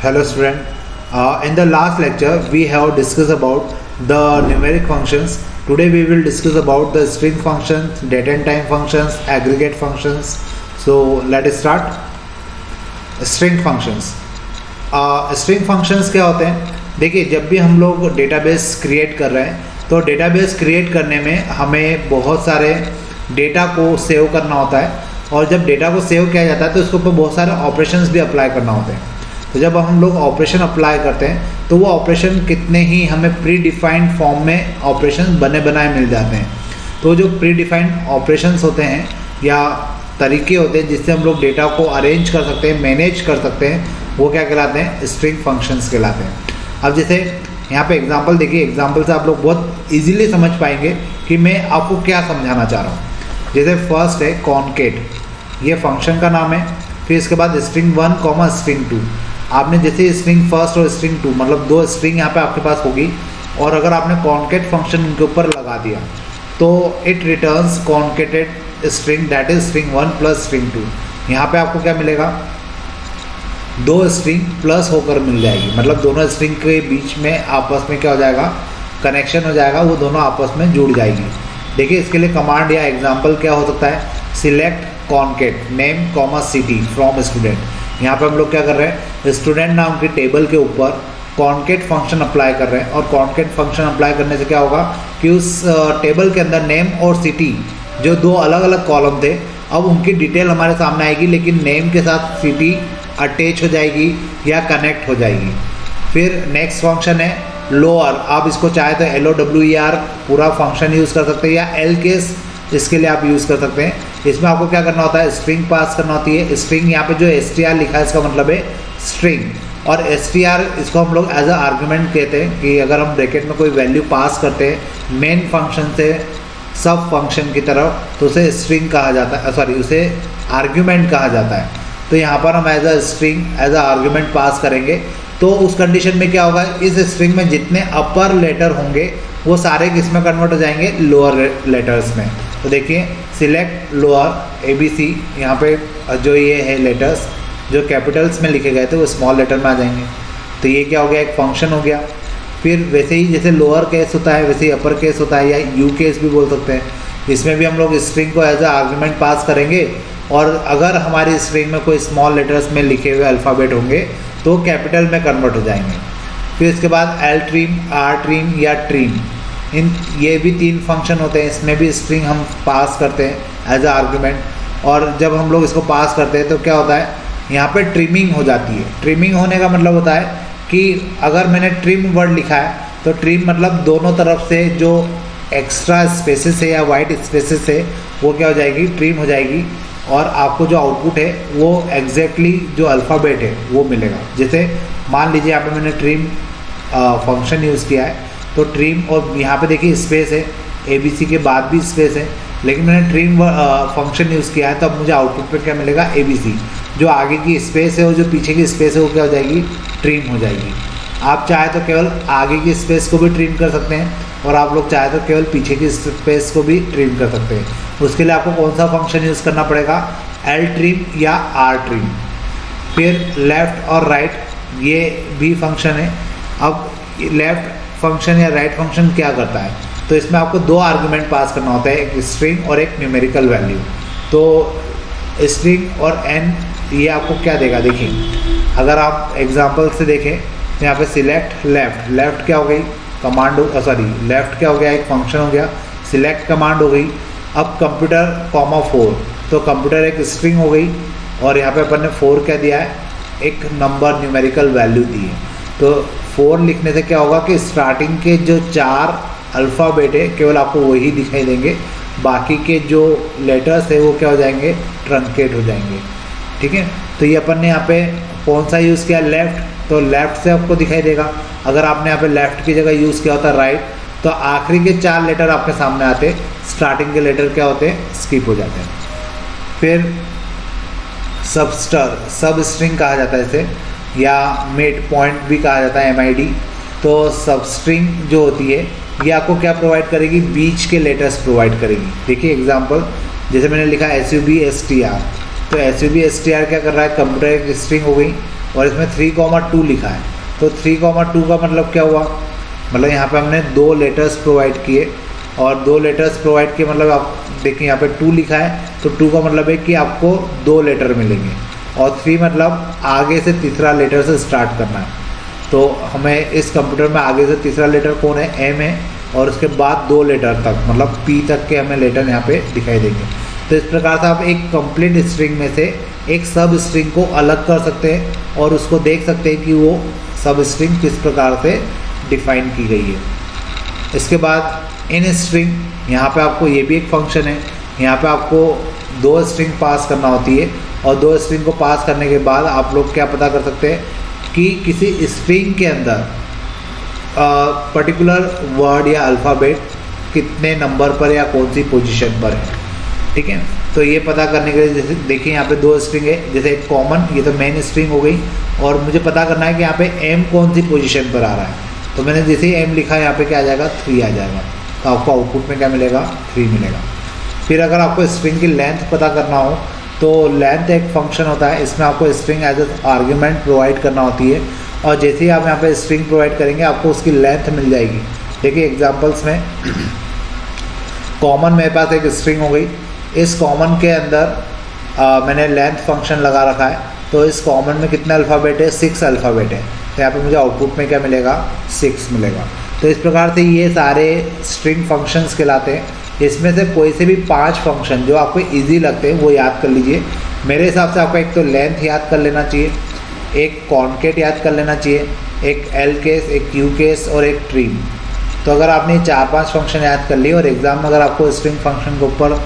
Hello student. In the last lecture we have discussed about the numeric functions. Today we will discuss about the string functions, date and time functions, aggregate functions. So let us start. String functions. String functions क्या होते हैं? देखिए, जब भी हम लोग database create कर रहे हैं तो डेटाबेस क्रिएट करने में हमें बहुत सारे डेटा को सेव करना होता है, और जब डेटा को सेव किया जाता है तो उसके ऊपर बहुत सारे ऑपरेशंस भी अप्लाई करना होते हैं। तो जब हम लोग ऑपरेशन अप्लाई करते हैं तो वो ऑपरेशन कितने ही हमें प्री डिफाइंड फॉर्म में ऑपरेशन बने बनाए मिल जाते हैं। तो जो प्री डिफाइंड ऑपरेशंस होते हैं या तरीके होते हैं जिससे हम लोग डेटा को अरेंज कर सकते हैं, मैनेज कर सकते हैं, वो क्या कहलाते हैं? स्ट्रिंग फंक्शंस कहलाते हैं। अब जैसे यहाँ पे एग्जांपल देखिए, एग्जांपल से आप लोग बहुत इजीली समझ पाएंगे कि मैं आपको क्या समझाना चाह रहा हूँ। जैसे फर्स्ट है कॉन्केट, ये फंक्शन का नाम है। फिर इसके बाद स्ट्रिंग 1 कॉमा स्ट्रिंग 2। आपने जैसे स्ट्रिंग फर्स्ट और स्ट्रिंग 2 मतलब दो स्ट्रिंग यहाँ पे आपके पास होगी, और अगर आपने कॉन्केट फंक्शन इनके ऊपर लगा दिया तो it returns concatenated string, that is string 1 plus string 2। यहाँ पे आपको क्या मिलेगा? दो स्ट्रिंग प्लस होकर मिल जाएगी, मतलब दोनों स्ट्रिंग के बीच में आपस में क्या हो जाएगा? कनेक्शन हो जाएगा, वो दोनों आपस में जुड़ जाएगी। देखिए, इसके लिए कमांड या एग्जाम्पल क्या हो सकता है? Select concat name comma city from student. यहाँ पे हम लोग क्या कर रहे हैं? स्टूडेंट नाम की टेबल के ऊपर कॉन्केट फंक्शन अप्लाई कर रहे हैं, और कॉन्केट फंक्शन अप्लाई करने से क्या होगा कि उस टेबल के अंदर नेम और सिटी, जो दो अलग अलग कॉलम थे, अब उनकी डिटेल हमारे सामने आएगी, लेकिन नेम के साथ सिटी अटैच हो जाएगी या कनेक्ट हो जाएगी। फिर नेक्स्ट फंक्शन है लोअर। आप इसको चाहे तो LOWER पूरा फंक्शन यूज़ कर सकते हैं, या एल केस इसके लिए आप यूज़ कर सकते हैं। इसमें आपको क्या करना होता है? स्ट्रिंग पास करना होती है। स्ट्रिंग यहाँ पे जो str लिखा है इसका मतलब है स्ट्रिंग, और str इसको हम लोग एज अ आर्ग्यूमेंट कहते हैं कि अगर हम ब्रैकेट में कोई वैल्यू पास करते हैं मेन फंक्शन से सब फंक्शन की तरफ तो उसे स्ट्रिंग कहा जाता है, सॉरी उसे आर्ग्यूमेंट कहा जाता है। तो यहाँ पर हम as a string as a argument pass करेंगे, तो उस कंडीशन में क्या होगा? इस स्ट्रिंग में जितने अपर लेटर होंगे वो सारे किस में कन्वर्ट हो जाएंगे? लोअर लेटर्स में। तो देखिए, सिलेक्ट लोअर ABC, यहाँ पे जो ये है लेटर्स जो कैपिटल्स में लिखे गए थे वो स्मॉल लेटर में आ जाएंगे। तो ये क्या हो गया? एक फंक्शन हो गया। फिर वैसे ही जैसे लोअर केस होता है वैसे ही अपर केस होता है, या यू केस भी बोल सकते हैं। इसमें भी हम लोग स्ट्रिंग को एज अ आर्ग्यूमेंट पास करेंगे, और अगर हमारी स्ट्रिंग में कोई स्मॉल लेटर्स में लिखे हुए अल्फ़ाबेट होंगे तो कैपिटल में कन्वर्ट हो जाएंगे। फिर इसके बाद एल ट्रिम, आर ट्रिम या ट्रिम, ये भी तीन फंक्शन होते हैं। इसमें भी स्ट्रिंग हम पास करते हैं एज अ आर्ग्यूमेंट, और जब हम लोग इसको पास करते हैं तो क्या होता है? यहाँ पे ट्रिमिंग हो जाती है। ट्रिमिंग होने का मतलब होता है कि अगर मैंने ट्रिम वर्ड लिखा है तो ट्रिम मतलब दोनों तरफ से जो एक्स्ट्रा स्पेसेस है या वाइट स्पेसेस है वो क्या हो जाएगी? ट्रिम हो जाएगी, और आपको जो आउटपुट है वो एग्जैक्टली जो अल्फ़ाबेट है वो मिलेगा। जैसे मान लीजिए यहाँ पे मैंने ट्रिम फंक्शन यूज़ किया है, तो ट्रिम, और यहाँ पे देखिए स्पेस है, ABC के बाद भी स्पेस है, लेकिन मैंने ट्रिम फंक्शन यूज़ किया है तो अब मुझे आउटपुट पे क्या मिलेगा? ABC। जो आगे की स्पेस है और जो पीछे की स्पेस है वो क्या हो जाएगी? ट्रिम हो जाएगी। आप चाहे तो केवल आगे की स्पेस को भी ट्रिम कर सकते हैं, और आप लोग चाहे तो केवल पीछे की स्पेस को भी ट्रिम कर सकते हैं। उसके लिए आपको कौन सा फंक्शन यूज़ करना पड़ेगा? L ट्रिम या R ट्रिम। फिर लेफ़्ट और राइट, ये भी फंक्शन है। अब लेफ़्ट फंक्शन या राइट फंक्शन क्या करता है? तो इसमें आपको दो आर्गुमेंट पास करना होता है, एक स्ट्रिंग और एक न्यूमेरिकल वैल्यू। तो स्ट्रिंग और n ये आपको क्या देगा? देखिए, अगर आप एग्जांपल से देखें तो यहाँ पे सिलेक्ट लेफ़्ट, लेफ़्ट क्या हो गई? कमांड, सॉरी लेफ़्ट क्या हो गया? एक फंक्शन हो गया। सिलेक्ट कमांड हो गई। अब कंप्यूटर कॉमा 4, तो कंप्यूटर एक स्ट्रिंग हो गई, और यहाँ पे अपन ने 4 क्या दिया है? एक नंबर न्यूमेरिकल वैल्यू दी है। तो 4 लिखने से क्या होगा कि स्टार्टिंग के जो 4 अल्फ़ाबेट है केवल आपको वही दिखाई देंगे, बाकी के जो लेटर्स है वो क्या हो जाएंगे? ट्रंकेट हो जाएंगे। ठीक है, तो ये अपन ने यहाँ पे कौन सा यूज़ किया? लेफ़्ट, तो लेफ़्ट से आपको दिखाई देगा। अगर आपने यहाँ पे लेफ़्ट की जगह यूज़ किया होता राइट, तो आखिरी के 4 लेटर आपके सामने आते, स्टार्टिंग के लेटर क्या होते हैं? स्किप हो जाते हैं। फिर सबस्टर, सब स्ट्रिंग कहा जाता है इसे, या मिड पॉइंट भी कहा जाता है MID। तो सब स्ट्रिंग जो होती है ये आपको क्या प्रोवाइड करेगी? बीच के लेटर्स प्रोवाइड करेगी। देखिए एग्जांपल, जैसे मैंने लिखा SUBSTR, तो SUBSTR क्या कर रहा है? कंप्यूटर एक स्ट्रिंग हो गई, और इसमें 3,2 लिखा है। तो 3,2 का मतलब क्या हुआ, मतलब यहाँ पे हमने 2 लेटर्स प्रोवाइड किए, और 2 लेटर्स प्रोवाइड किए मतलब आप देखिए यहाँ पे 2 लिखा है, तो 2 का मतलब है कि आपको 2 लेटर मिलेंगे, और 3 मतलब आगे से तीसरा लेटर से स्टार्ट करना है। तो हमें इस कंप्यूटर में आगे से तीसरा लेटर कौन है, एम है, और उसके बाद 2 लेटर तक मतलब पी तक के हमें लेटर यहाँ पे दिखाई देंगे। तो इस प्रकार से आप एक कंप्लीट स्ट्रिंग में से एक सब स्ट्रिंग को अलग कर सकते हैं और उसको देख सकते हैं कि वो सब स्ट्रिंग किस प्रकार से डिफाइन की गई है। इसके बाद इन स्ट्रिंग, यहाँ पे आपको ये भी एक फंक्शन है, यहाँ पे आपको 2 स्ट्रिंग पास करना होती है, और 2 स्ट्रिंग को पास करने के बाद आप लोग क्या पता कर सकते हैं कि किसी स्ट्रिंग के अंदर पर्टिकुलर वर्ड या अल्फ़ाबेट कितने नंबर पर या कौन सी पोजीशन पर है। ठीक है, तो ये पता करने के लिए जैसे देखिए यहाँ पे 2 स्ट्रिंग है, जैसे एक कॉमन, ये तो मेन स्ट्रिंग हो गई, और मुझे पता करना है कि यहाँ पे एम कौन सी पोजीशन पर आ रहा है। तो मैंने जैसे ही एम लिखा यहाँ पे क्या आ जाएगा, 3 आ जाएगा, तो आपको आउटपुट में क्या मिलेगा, 3 मिलेगा। फिर अगर आपको स्ट्रिंग की लेंथ पता करना हो तो लेंथ एक फंक्शन होता है, इसमें आपको string as a argument provide करना होती है, और जैसे ही आप यहाँ पे स्ट्रिंग प्रोवाइड करेंगे आपको उसकी लेंथ मिल जाएगी। देखिए एग्जांपल्स में कॉमन मेरे पास एक स्ट्रिंग हो गई, इस कॉमन के अंदर मैंने लेंथ फंक्शन लगा रखा है, तो इस कॉमन में कितने अल्फ़ाबेट है, 6 अल्फ़ाबेट है, तो यहाँ पे मुझे आउटपुट में क्या मिलेगा, 6 मिलेगा। तो इस प्रकार से ये सारे स्ट्रिंग फंक्शंस कहलाते हैं। इसमें से कोई से भी 5 फंक्शन जो आपको इजी लगते हैं वो याद कर लीजिए। मेरे हिसाब से आपको एक तो लेंथ याद कर लेना चाहिए, एक कॉन्केट याद कर लेना चाहिए, एक एल केस, एक क्यू केस और एक ट्रिम। तो अगर आपने 4-5 फंक्शन याद कर लिए और एग्ज़ाम में अगर आपको स्ट्रिंग फंक्शन के ऊपर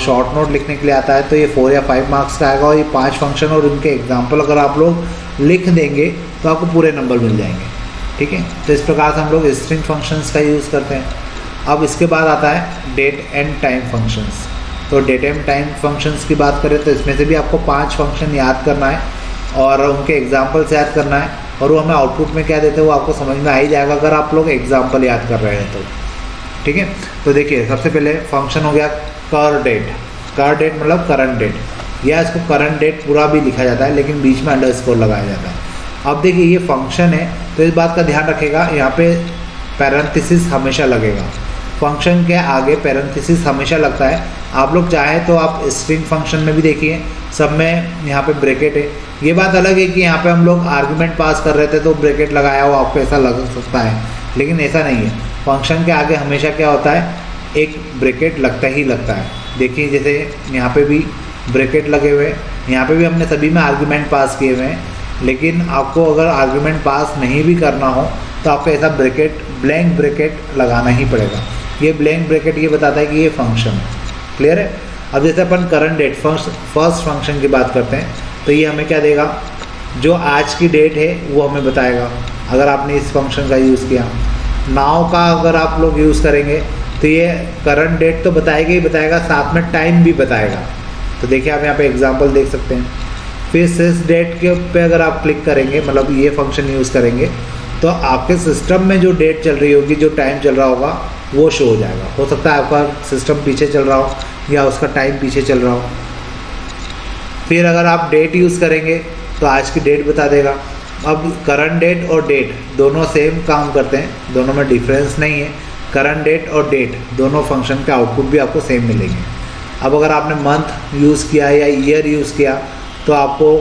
शॉर्ट नोट लिखने के लिए आता है तो ये 4 या 5 मार्क्स का आएगा, और ये 5 फंक्शन और उनके एग्जाम्पल अगर आप लोग लिख देंगे तो आपको पूरे नंबर मिल जाएंगे। ठीक है, तो इस प्रकार से हम लोग स्ट्रिंग फंक्शंस का यूज़ करते हैं। अब इसके बाद आता है डेट एंड टाइम फंक्शंस। तो डेट एंड टाइम फंक्शंस की बात करें तो इसमें से भी आपको 5 फंक्शन याद करना है और उनके एग्जाम्पल्स याद करना है, और वो हमें आउटपुट में क्या देते हैं वो आपको समझ में आ ही जाएगा अगर आप लोग एग्जाम्पल याद कर रहे हैं तो। ठीक है, तो देखिए सबसे पहले फंक्शन हो गया कर डेट। कर डेट मतलब करंट डेट, या इसको करंट डेट पूरा भी लिखा जाता है लेकिन बीच में अंडरस्कोर लगाया जाता है। अब देखिए ये फंक्शन है तो इस बात का ध्यान रखिएगा, यहाँ पे पैरेंथेसिस हमेशा लगेगा। फंक्शन के आगे पैरेंथेसिस हमेशा लगता है। आप लोग चाहे तो आप स्ट्रिंग फंक्शन में भी देखिए, सब में यहाँ पे ब्रैकेट है। ये बात अलग है कि यहाँ पे हम लोग आर्गुमेंट पास कर रहे थे तो ब्रैकेट लगाया हुआ आपको ऐसा लग सकता है, लेकिन ऐसा नहीं है। फंक्शन के आगे हमेशा क्या होता है, एक ब्रैकेट लगता ही लगता है। देखिए जैसे यहाँ पे भी ब्रैकेट लगे हुए हैं, यहाँ पे भी हमने सभी में आर्गुमेंट पास किए हुए हैं, लेकिन आपको अगर आर्गुमेंट पास नहीं भी करना हो तो आपको ऐसा ब्रैकेट, ब्लैंक ब्रैकेट लगाना ही पड़ेगा। ये ब्लैंक ब्रैकेट ये बताता है कि ये फंक्शन है। क्लियर है। अब जैसे अपन करंट डेट फर्स्ट फंक्शन की बात करते हैं तो ये हमें क्या देगा, जो आज की डेट है वो हमें बताएगा अगर आपने इस फंक्शन का यूज़ किया। नाउ का अगर आप लोग यूज़ करेंगे तो ये करंट डेट तो बताएगा ही बताएगा, साथ में टाइम भी बताएगा। तो देखिए आप यहाँ पे एग्जांपल देख सकते हैं। फिर सिस डेट के पे अगर आप क्लिक करेंगे, मतलब ये फंक्शन यूज़ करेंगे, तो आपके सिस्टम में जो डेट चल रही होगी, जो टाइम चल रहा होगा वो शो हो जाएगा। हो सकता है आपका सिस्टम पीछे चल रहा हो या उसका टाइम पीछे चल रहा हो। फिर अगर आप डेट यूज़ करेंगे तो आज की डेट बता देगा। अब करंट डेट और डेट दोनों सेम काम करते हैं, दोनों में डिफरेंस नहीं है। करंट डेट और डेट दोनों फंक्शन के आउटपुट भी आपको सेम मिलेंगे। अब अगर आपने मंथ यूज़ किया या ईयर यूज़ किया तो आपको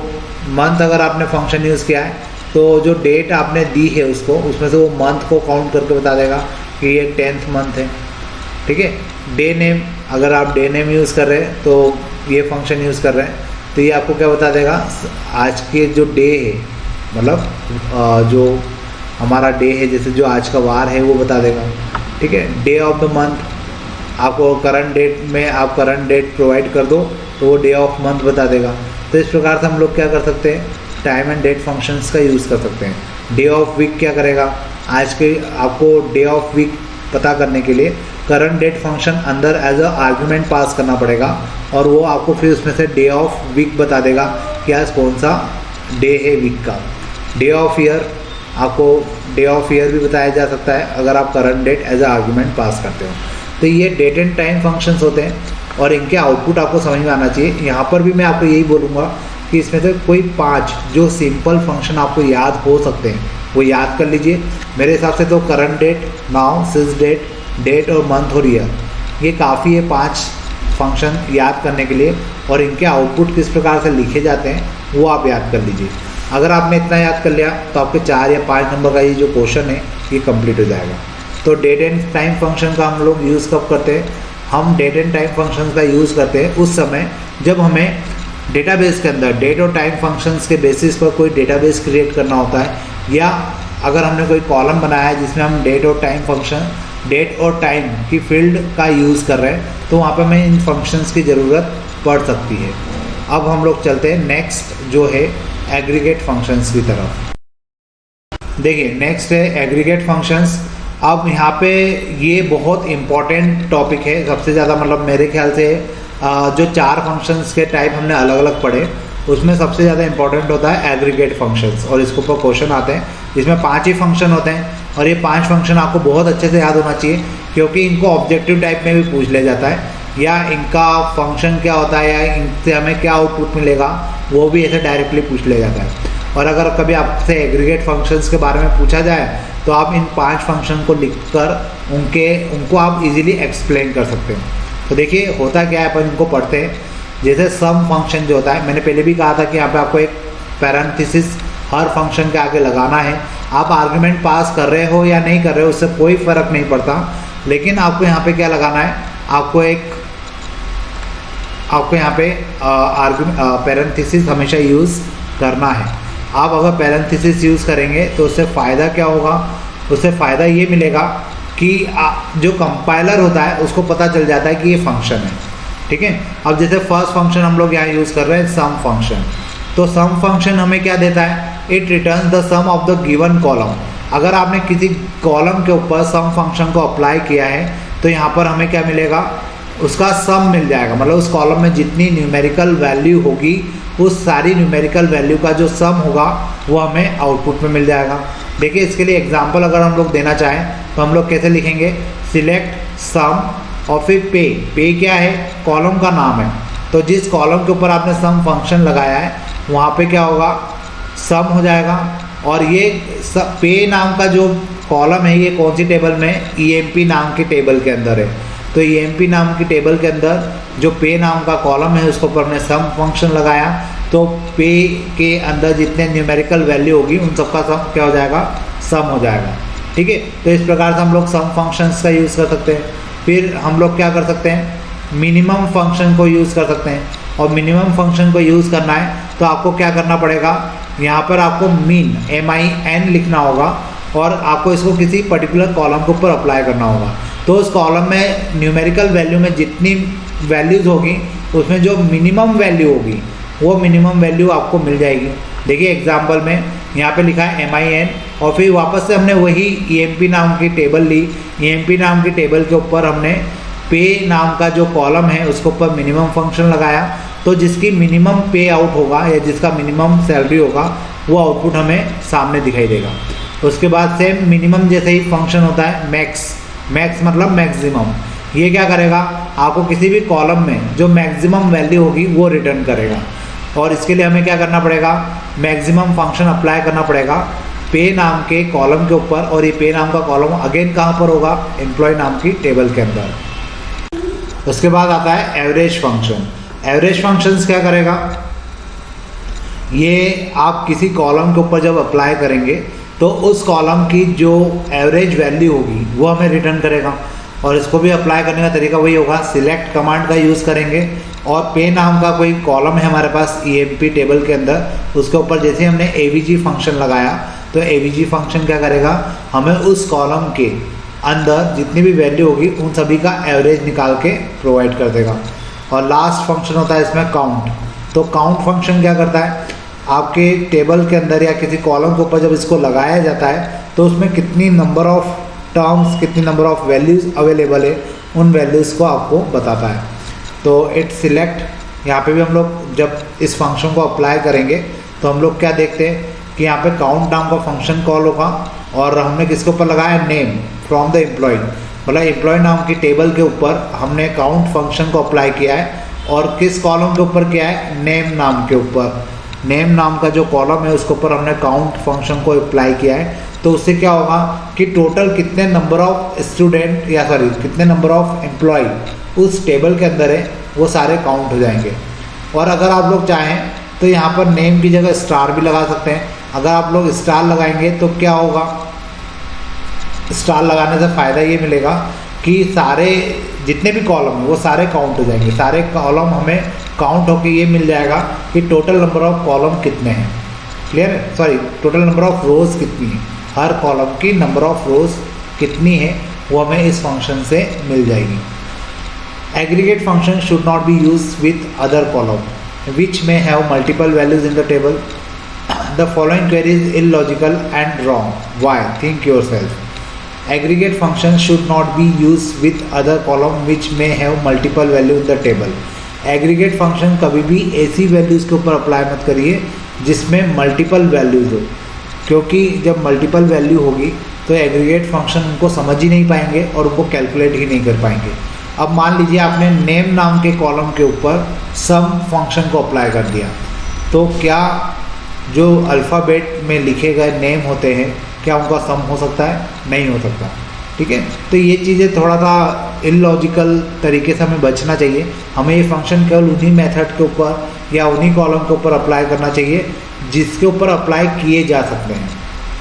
मंथ, अगर आपने फंक्शन यूज़ किया है तो जो डेट आपने दी है उसको, उसमें से वो मंथ को काउंट करके बता देगा कि ये 10th मंथ है। ठीक है। डे नेम, अगर आप डे नेम यूज़ कर रहे हैं तो ये फंक्शन यूज़ कर रहे हैं तो ये आपको क्या बता देगा, आज के जो डे है, मतलब जो हमारा डे है, जैसे जो आज का वार है वो बता देगा। ठीक है। डे ऑफ द मंथ, आपको करंट डेट में आप करंट डेट प्रोवाइड कर दो तो वो डे ऑफ मंथ बता देगा। तो इस प्रकार से हम लोग क्या कर सकते हैं, टाइम एंड डेट फंक्शंस का यूज़ कर सकते हैं। डे ऑफ वीक क्या करेगा, आज के आपको डे ऑफ वीक पता करने के लिए करंट डेट फंक्शन अंदर एज अ आर्गुमेंट पास करना पड़ेगा और वो आपको फिर उसमें से डे ऑफ वीक बता देगा कि आज कौन सा डे है वीक का। डे ऑफ ईयर, आपको डे ऑफ ईयर भी बताया जा सकता है अगर आप current date as a argument pass करते हो। तो ये डेट एंड टाइम फंक्शंस होते हैं और इनके आउटपुट आपको समझ में आना चाहिए। यहाँ पर भी मैं आपको यही बोलूँगा कि इसमें से कोई 5 जो सिंपल फंक्शन आपको याद हो सकते हैं वो याद कर लीजिए। मेरे हिसाब से तो current date, now, since date, date और मंथ और ईयर, ये काफ़ी है 5 फंक्शन याद करने के लिए। और इनके आउटपुट किस प्रकार से लिखे जाते हैं वो आप याद कर लीजिए। अगर आपने इतना याद कर लिया तो आपके 4 या 5 नंबर का ये जो क्वेश्चन है ये कंप्लीट हो जाएगा। तो डेट एंड टाइम फंक्शन का हम लोग यूज़ कब करते हैं? हम डेट एंड टाइम फंक्शन का यूज़ करते हैं उस समय जब हमें डेटाबेस के अंदर डेट और टाइम फंक्शंस के बेसिस पर कोई डेटाबेस क्रिएट करना होता है, या अगर हमने कोई कॉलम बनाया है जिसमें हम डेट और टाइम फंक्शन, डेट और टाइम की फील्ड का यूज़ कर रहे हैं, तो वहाँ पर हमें इन फंक्शंस की ज़रूरत पड़ सकती है। अब हम लोग चलते हैं नेक्स्ट जो है एग्रीगेट फंक्शंस की तरफ। देखिए नेक्स्ट है एग्रीगेट फंक्शंस। अब यहाँ पे ये बहुत इम्पॉर्टेंट टॉपिक है सबसे ज़्यादा, मतलब मेरे ख्याल से जो 4 फंक्शंस के टाइप हमने अलग अलग पढ़े उसमें सबसे ज़्यादा इंपॉर्टेंट होता है एग्रीगेट फंक्शंस, और इसके ऊपर क्वेश्चन आते हैं। इसमें 5 ही फंक्शन होते हैं और ये 5 फंक्शन आपको बहुत अच्छे से याद होना चाहिए, क्योंकि इनको ऑब्जेक्टिव टाइप में भी पूछ लिया जाता है, या इनका फंक्शन क्या होता है या इनसे हमें क्या आउटपुट मिलेगा वो भी ऐसे डायरेक्टली पूछ लिया जाता है। और अगर कभी आपसे एग्रीगेट फंक्शंस के बारे में पूछा जाए तो आप इन 5 फंक्शन को लिखकर उनको आप इजीली एक्सप्लेन कर सकते हैं। तो देखिए होता क्या है, अपन इनको पढ़ते हैं। जैसे सम फंक्शन जो होता है, मैंने पहले भी कहा था कि यहाँ पे आपको एक पैरेंथेसिस हर फंक्शन के आगे लगाना है। आप आर्गुमेंट पास कर रहे हो या नहीं कर रहे हो उससे कोई फ़र्क नहीं पड़ता, लेकिन आपको यहाँ पे क्या लगाना है, आपको यहाँ पे पैरेंथेसिस हमेशा यूज़ करना है। आप अगर पैरेंथेसिस यूज़ करेंगे तो उससे फ़ायदा क्या होगा? उससे फ़ायदा ये मिलेगा कि जो कंपाइलर होता है उसको पता चल जाता है कि ये फंक्शन है, ठीक है। अब जैसे फर्स्ट फंक्शन हम लोग यहाँ यूज़ कर रहे हैं सम फंक्शन, तो सम फंक्शन हमें क्या देता है? It return the sum of the given column. अगर आपने किसी कॉलम के ऊपर सम फंक्शन को अप्लाई किया है तो यहाँ पर हमें क्या मिलेगा? उसका सम मिल जाएगा, मतलब उस कॉलम में जितनी न्यूमेरिकल वैल्यू होगी उस सारी न्यूमेरिकल वैल्यू का जो सम होगा वो हमें आउटपुट में मिल जाएगा। देखिए इसके लिए एग्जांपल अगर हम लोग देना चाहें तो हम लोग कैसे लिखेंगे? सिलेक्ट सम और फिर पे क्या है? कॉलम का नाम है, तो जिस कॉलम के ऊपर आपने सम फंक्शन लगाया है वहाँ पे क्या होगा? सम हो जाएगा। और ये पे नाम का जो कॉलम है ये कौन सी टेबल में? EMP नाम की टेबल के अंदर है। तो EMP नाम की टेबल के अंदर जो पे नाम का कॉलम है उसके ऊपर हमने सम फंक्शन लगाया, तो पे के अंदर जितने न्यूमेरिकल वैल्यू होगी उन सबका सम क्या हो जाएगा? सम हो जाएगा, ठीक है। तो इस प्रकार से हम लोग सम फंक्शंस का यूज़ कर सकते हैं। फिर हम लोग क्या कर सकते हैं? मिनिमम फंक्शन को यूज़ कर सकते हैं। और मिनिमम फंक्शन को यूज़ करना है तो आपको क्या करना पड़ेगा? यहाँ पर आपको मीन MIN लिखना होगा और आपको इसको किसी पर्टिकुलर कॉलम के ऊपर अप्लाई करना होगा। तो उस कॉलम में न्यूमेरिकल वैल्यू में जितनी वैल्यूज़ होगी उसमें जो मिनिमम वैल्यू होगी वो मिनिमम वैल्यू आपको मिल जाएगी। देखिए एग्जांपल में यहाँ पे लिखा है MIN और फिर वापस से हमने वही EMP नाम की टेबल ली। EMP नाम की टेबल के ऊपर हमने पे नाम का जो कॉलम है उसके ऊपर मिनिमम फंक्शन लगाया, तो जिसकी मिनिमम पे आउट होगा या जिसका मिनिमम सैलरी होगा वो आउटपुट हमें सामने दिखाई देगा। उसके बाद सेम मिनिमम जैसे ही फंक्शन होता है मैक्स मतलब मैक्सिमम। ये क्या करेगा? आपको किसी भी कॉलम में जो मैक्सिमम वैल्यू होगी वो रिटर्न करेगा। और इसके लिए हमें क्या करना पड़ेगा? मैक्सिमम फंक्शन अप्लाई करना पड़ेगा पे नाम के कॉलम के ऊपर, और ये पे नाम का कॉलम अगेन कहाँ पर होगा? एम्प्लॉय नाम की टेबल के अंदर। उसके बाद आता है एवरेज फंक्शन। एवरेज फंक्शंस क्या करेगा? ये आप किसी कॉलम के ऊपर जब अप्लाई करेंगे तो उस कॉलम की जो एवरेज वैल्यू होगी वो हमें रिटर्न करेगा। और इसको भी अप्लाई करने का तरीका वही होगा, सिलेक्ट कमांड का यूज़ करेंगे और पे नाम का कोई कॉलम है हमारे पास EMP टेबल के अंदर, उसके ऊपर जैसे हमने AVG फंक्शन लगाया तो AVG फंक्शन क्या करेगा? हमें उस कॉलम के अंदर जितनी भी वैल्यू होगी उन सभी का एवरेज निकाल के प्रोवाइड कर देगा। और लास्ट फंक्शन होता है इसमें काउंट। तो काउंट फंक्शन क्या करता है? आपके टेबल के अंदर या किसी कॉलम के ऊपर जब इसको लगाया जाता है तो उसमें कितनी नंबर ऑफ टर्म्स, कितनी नंबर ऑफ वैल्यूज़ अवेलेबल है उन वैल्यूज़ को आपको बताता है। तो इट सिलेक्ट, यहाँ पे भी हम लोग जब इस फंक्शन को अप्लाई करेंगे तो हम लोग क्या देखते हैं कि यहाँ पे काउंट नाम का फंक्शन कॉल होगा और हमने किसके ऊपर लगाया? नेम फ्रॉम द एम्प्लॉय, मतलब एम्प्लॉय नाम की टेबल के ऊपर हमने काउंट फंक्शन को अप्लाई किया है और किस कॉलम के ऊपर किया है? नेम नाम के ऊपर। नेम नाम का जो कॉलम है उसके ऊपर हमने काउंट फंक्शन को अप्लाई किया है, तो उससे क्या होगा कि टोटल कितने नंबर ऑफ स्टूडेंट या सॉरी कितने नंबर ऑफ एम्प्लॉय उस टेबल के अंदर है वो सारे काउंट हो जाएंगे। और अगर आप लोग चाहें तो यहाँ पर नेम की जगह स्टार भी लगा सकते हैं। अगर आप लोग स्टार लगाएंगे तो क्या होगा, स्टार लगाने से फ़ायदा ये मिलेगा कि सारे जितने भी कॉलम हैं वो सारे काउंट हो जाएंगे। सारे कॉलम हमें काउंट होके ये मिल जाएगा कि टोटल नंबर ऑफ कॉलम कितने हैं। क्लियर है, sorry total number of rows कितनी है, हर कॉलम की नंबर ऑफ रोज़ कितनी है वो हमें इस फंक्शन से मिल जाएगी। Aggregate function should not be use with other column which में have multiple values in the table. The following query is illogical and wrong, why, think yourself. Aggregate function should not be used with other column which may have multiple value in the table. Aggregate function कभी भी ऐसी values के ऊपर apply मत करिए जिसमें multiple values हो, क्योंकि जब मल्टीपल वैल्यू होगी तो एग्रीगेट फंक्शन उनको समझ ही नहीं पाएंगे और उनको कैलकुलेट ही नहीं कर पाएंगे। अब मान लीजिए आपने नेम नाम के कॉलम के ऊपर सम फंक्शन को अप्लाई कर दिया, तो क्या जो अल्फ़ाबेट में लिखे गए नेम होते हैं क्या उनका सम हो सकता है? नहीं हो सकता। ठीक है, तो ये चीज़ें थोड़ा सा इलॉजिकल तरीके से हमें बचना चाहिए। हमें ये फंक्शन केवल उन्हीं मेथड के ऊपर या उन्हीं कॉलम के ऊपर अप्लाई करना चाहिए जिसके ऊपर अप्लाई किए जा सकते हैं।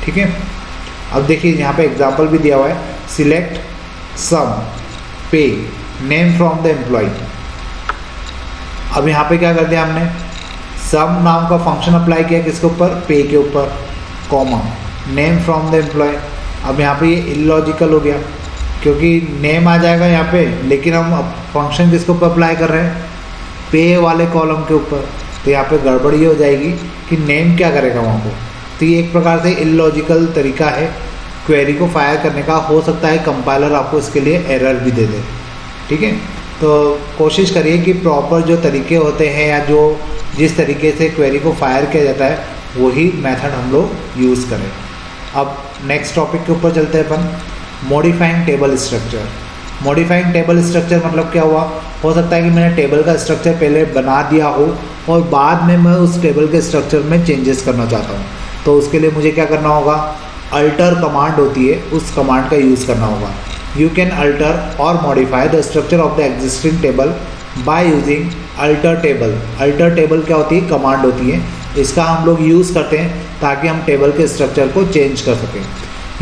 ठीक है, अब देखिए यहाँ पे एग्जांपल भी दिया हुआ है, सिलेक्ट सम पे नेम फ्रॉम द एम्प्लॉय। अब यहाँ पे क्या कर दिया हमने, सम नाम का फंक्शन अप्लाई किया किसके ऊपर, पे के ऊपर, comma name from the employ. अब यहाँ पे ये इलॉजिकल हो गया क्योंकि नेम आ जाएगा यहाँ पे, लेकिन हम फंक्शन किसके ऊपर अप्लाई कर रहे हैं, पे वाले कॉलम के ऊपर, तो यहाँ पे गड़बड़ ये हो जाएगी कि नेम क्या करेगा वहाँ को। तो ये एक प्रकार से इलॉजिकल तरीका है क्वेरी को फायर करने का। हो सकता है कंपाइलर आपको इसके लिए एरर भी दे दे। ठीक है, तो कोशिश करिए कि प्रॉपर जो तरीके होते हैं या जो जिस तरीके से क्वेरी को फायर किया जाता है वही मेथड हम लोग यूज़ करें। अब नेक्स्ट टॉपिक के ऊपर चलते हैं अपन, modifying table structure. Modifying table structure मतलब क्या हुआ, हो सकता है कि मैंने टेबल का स्ट्रक्चर पहले बना दिया हो और बाद में मैं उस टेबल के स्ट्रक्चर में चेंजेस करना चाहता हूँ, तो उसके लिए मुझे क्या करना होगा, अल्टर कमांड होती है, उस कमांड का यूज़ करना होगा। यू कैन अल्टर और modify the structure of the existing table by using alter table. Alter table क्या होती है, कमांड होती है, इसका हम लोग यूज़ करते हैं ताकि हम टेबल के स्ट्रक्चर को चेंज कर सकें।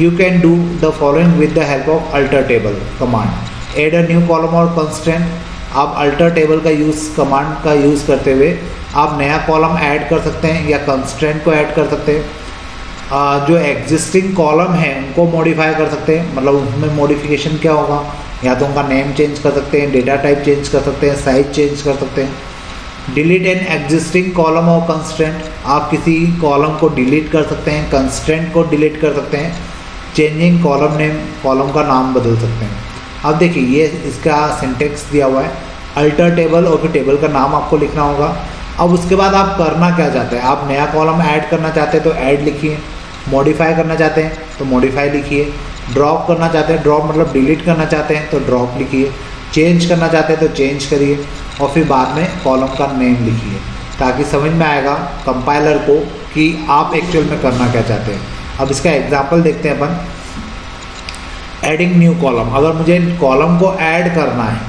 You can do the following with the help of alter table command. Add a new column और कंस्ट्रेंट। आप अल्टर टेबल का यूज़ कमांड का यूज़ करते हुए आप नया कॉलम ऐड कर सकते हैं या कंस्ट्रेंट को ऐड कर सकते हैं। जो एग्जिस्टिंग कॉलम है उनको मॉडिफाई कर सकते हैं, मतलब उसमें मॉडिफिकेशन क्या होगा, या तो उनका नेम चेंज कर सकते हैं, डेटा टाइप चेंज कर सकते हैं, साइज चेंज कर सकते हैं। डिलीट एन एग्जिस्टिंग कॉलम और कंस्ट्रेंट। आप किसी कॉलम को डिलीट कर सकते हैं, कंस्ट्रेंट को डिलीट कर सकते हैं। चेंजिंग कॉलम नेम, कॉलम का नाम बदल सकते हैं। अब देखिए ये इसका सिंटेक्स दिया हुआ है, अल्टर टेबल और फिर टेबल का नाम आपको लिखना होगा। अब उसके बाद आप करना क्या चाहते हैं, आप नया कॉलम ऐड करना चाहते हैं तो ऐड लिखिए, मॉडिफाई करना चाहते हैं तो मॉडिफाई लिखिए, ड्रॉप करना चाहते हैं, ड्रॉप मतलब डिलीट करना चाहते हैं तो ड्रॉप लिखिए, चेंज करना चाहते हैं तो चेंज करिए और फिर बाद में कॉलम का नेम लिखिए, ताकि समझ में आएगा कंपाइलर को कि आप एक्चुअल में करना क्या चाहते हैं। अब इसका एग्जांपल देखते हैं अपन, एडिंग न्यू कॉलम। अगर मुझे कॉलम को ऐड करना है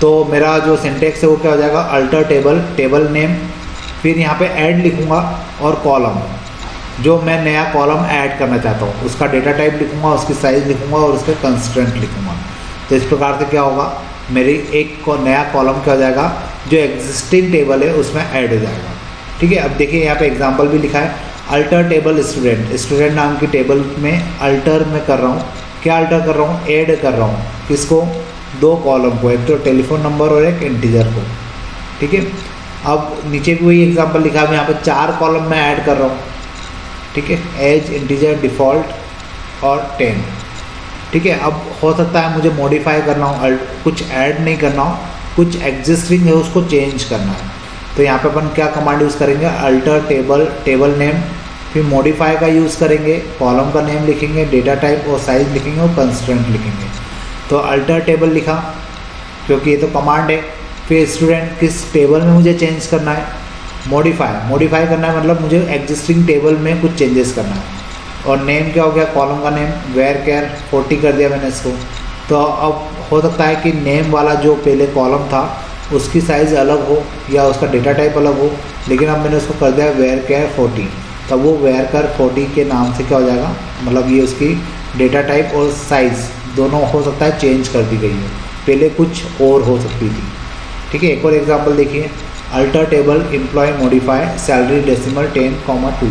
तो मेरा जो सिंटेक्स है वो क्या हो जाएगा, अल्टर टेबल, टेबल नेम, फिर यहाँ पे ऐड लिखूँगा और कॉलम, जो मैं नया कॉलम ऐड करना चाहता हूँ उसका डेटा टाइप लिखूँगा, उसकी साइज़ लिखूँगा और उसके कंस्ट्रेंट लिखूँगा। तो इस प्रकार से क्या होगा, मेरी एक नया कॉलम क्या हो जाएगा, जो एग्जिस्टिंग टेबल है उसमें ऐड हो जाएगा। ठीक है, अब देखिए यहाँ पे एग्जांपल भी लिखा है, अल्टर टेबल स्टूडेंट। स्टूडेंट नाम की टेबल में अल्टर में कर रहा हूँ, क्या अल्टर कर रहा हूँ, ऐड कर रहा हूँ किसको, दो कॉलम को, एक तो टेलीफोन नंबर और एक इंटीजर को। ठीक है, अब नीचे भी वही एग्जांपल लिखा है, यहाँ पे 4 कॉलम में ऐड कर रहा हूँ। ठीक है, एज, इंटीजर, डिफ़ॉल्ट और 10। ठीक है, अब हो सकता है मुझे मॉडिफाई करना हो, कुछ ऐड नहीं करना हो, कुछ एग्जिस्टिंग है उसको चेंज करना है, तो यहाँ पे अपन क्या कमांड यूज़ करेंगे, अल्टर टेबल, टेबल नेम, फिर मॉडिफाई का यूज़ करेंगे, कॉलम का नेम लिखेंगे, डेटा टाइप और साइज़ लिखेंगे और कंस्ट्रेंट लिखेंगे। तो अल्टर टेबल लिखा क्योंकि ये तो कमांड है। फिर स्टूडेंट किस टेबल में मुझे चेंज करना है, मॉडिफाई करना है मतलब मुझे एग्जिस्टिंग टेबल में कुछ चेंजेस करना है। और नेम क्या हो गया, कॉलम का नेम वेयर केयर 40 कर दिया मैंने इसको। तो अब हो सकता है कि नेम वाला जो पहले कॉलम था उसकी साइज़ अलग हो या उसका डेटा टाइप अलग हो, लेकिन अब मैंने उसको कर दिया वेयर केयर 40। तब वो वेयर केयर 40 के नाम से क्या हो जाएगा, मतलब ये उसकी डेटा टाइप और साइज़ दोनों हो सकता है चेंज कर दी गई है, पहले कुछ और हो सकती थी। ठीक है, एक और एग्जांपल देखिए, alter table employ modify salary decimal 10,2।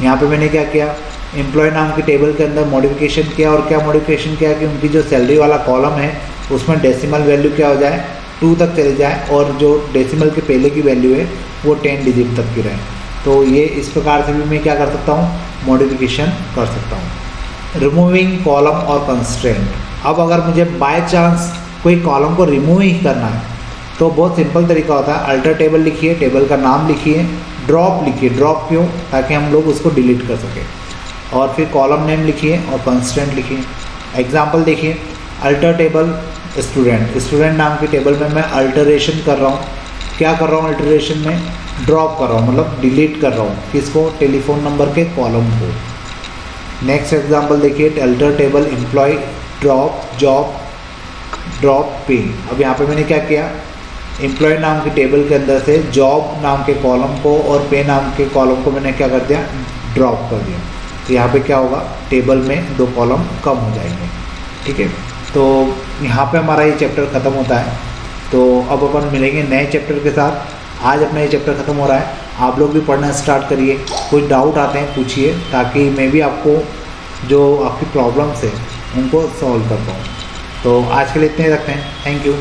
यहाँ पे मैंने क्या किया, एम्प्लॉय नाम के टेबल के अंदर मॉडिफिकेशन किया। और क्या मॉडिफिकेशन किया कि उनकी जो सैलरी वाला कॉलम है उसमें डेसिमल वैल्यू क्या हो जाए, 2 तक चले जाए, और जो डेसिमल के पहले की वैल्यू है वो 10 डिजिट तक की रहे। तो ये इस प्रकार से भी मैं क्या कर सकता हूँ, मॉडिफिकेशन कर सकता हूँ। रिमूविंग कॉलम और कंस्ट्रेंट। अब अगर मुझे बाय चांस कोई कॉलम को रिमूव ही करना है तो बहुत सिंपल तरीका होता है, अल्टर टेबल लिखिए, टेबल का नाम लिखिए, ड्रॉप लिखिए। ड्रॉप क्यों, ताकि हम लोग उसको डिलीट कर सकें। और फिर कॉलम नेम लिखिए और कंस्ट्रेंट लिखिए। एग्जांपल देखिए, अल्टर टेबल स्टूडेंट नाम के टेबल में मैं अल्टरेशन कर रहा हूँ। क्या कर रहा हूँ, अल्टरेशन में ड्रॉप कर रहा हूँ, मतलब डिलीट कर रहा हूँ किसको, टेलीफोन नंबर के कॉलम को। नेक्स्ट एग्जांपल देखिए, alter table employ drop job drop pay. अब यहाँ पे मैंने क्या किया, एम्प्लॉय नाम के टेबल के अंदर से जॉब नाम के कॉलम को और पे नाम के कॉलम को मैंने क्या कर दिया, ड्रॉप कर दिया। तो यहाँ पे क्या होगा, टेबल में 2 कॉलम कम हो जाएंगे। ठीक है, तो यहाँ पे हमारा ये चैप्टर ख़त्म होता है। तो अब अपन मिलेंगे नए चैप्टर के साथ। आज अपना ये चैप्टर ख़त्म हो रहा है, आप लोग भी पढ़ना स्टार्ट करिए। कुछ डाउट आते हैं पूछिए, ताकि मैं भी आपको जो आपकी प्रॉब्लम्स है उनको सॉल्व कर पाऊँ। तो आज के लिए इतने ही रखते हैं। Thank you.